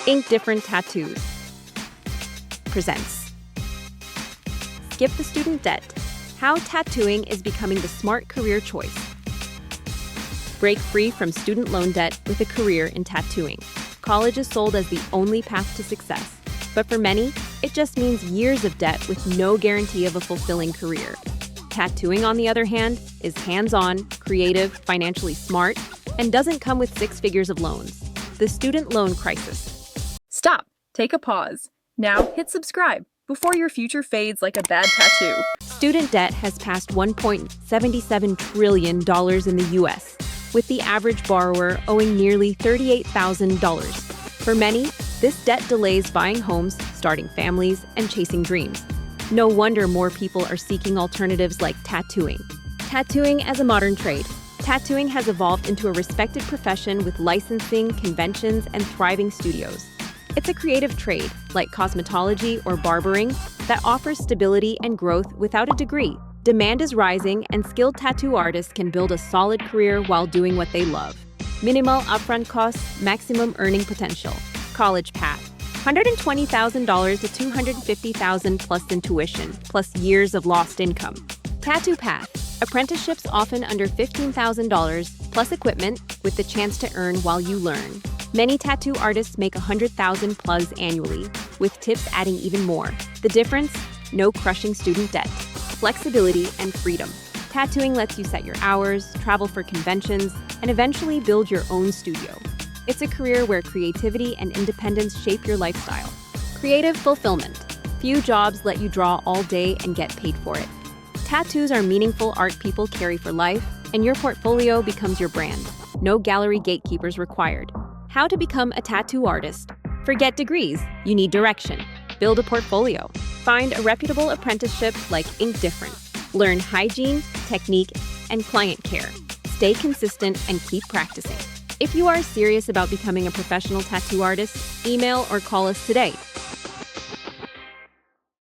Ink Different Tattoos presents Skip the Student Debt: How Tattooing is Becoming the Smart Career Choice. Break free from student loan debt with a career in tattooing. College is sold as the only path to success, but for many, it just means years of debt with no guarantee of a fulfilling career. Tattooing, on the other hand, is hands-on, creative, financially smart, and doesn't come with 6 figures of loans. The student loan crisis. Stop. Take a pause. Now hit subscribe before your future fades like a bad tattoo. Student debt has passed $1.77 trillion in the U.S., with the average borrower owing nearly $38,000. For many, this debt delays buying homes, starting families, and chasing dreams. No wonder more people are seeking alternatives like tattooing. Tattooing as a modern trade. Tattooing has evolved into a respected profession with licensing, conventions, and thriving studios. It's a creative trade, like cosmetology or barbering, that offers stability and growth without a degree. Demand is rising, and skilled tattoo artists can build a solid career while doing what they love. Minimal upfront costs, maximum earning potential. College path: $120,000 to $250,000 plus in tuition, plus years of lost income. Tattoo path: apprenticeships often under $15,000 plus equipment, with the chance to earn while you learn. Many tattoo artists make $100,000 plus annually, with tips adding even more. The difference? No crushing student debt. Flexibility and freedom. Tattooing lets you set your hours, travel for conventions, and eventually build your own studio. It's a career where creativity and independence shape your lifestyle. Creative fulfillment. Few jobs let you draw all day and get paid for it. Tattoos are meaningful art people carry for life, and your portfolio becomes your brand. No gallery gatekeepers required. How to become a tattoo artist. Forget degrees, you need direction. Build a portfolio. Find a reputable apprenticeship like Ink Different. Learn hygiene, technique, and client care. Stay consistent and keep practicing. If you are serious about becoming a professional tattoo artist, email or call us today.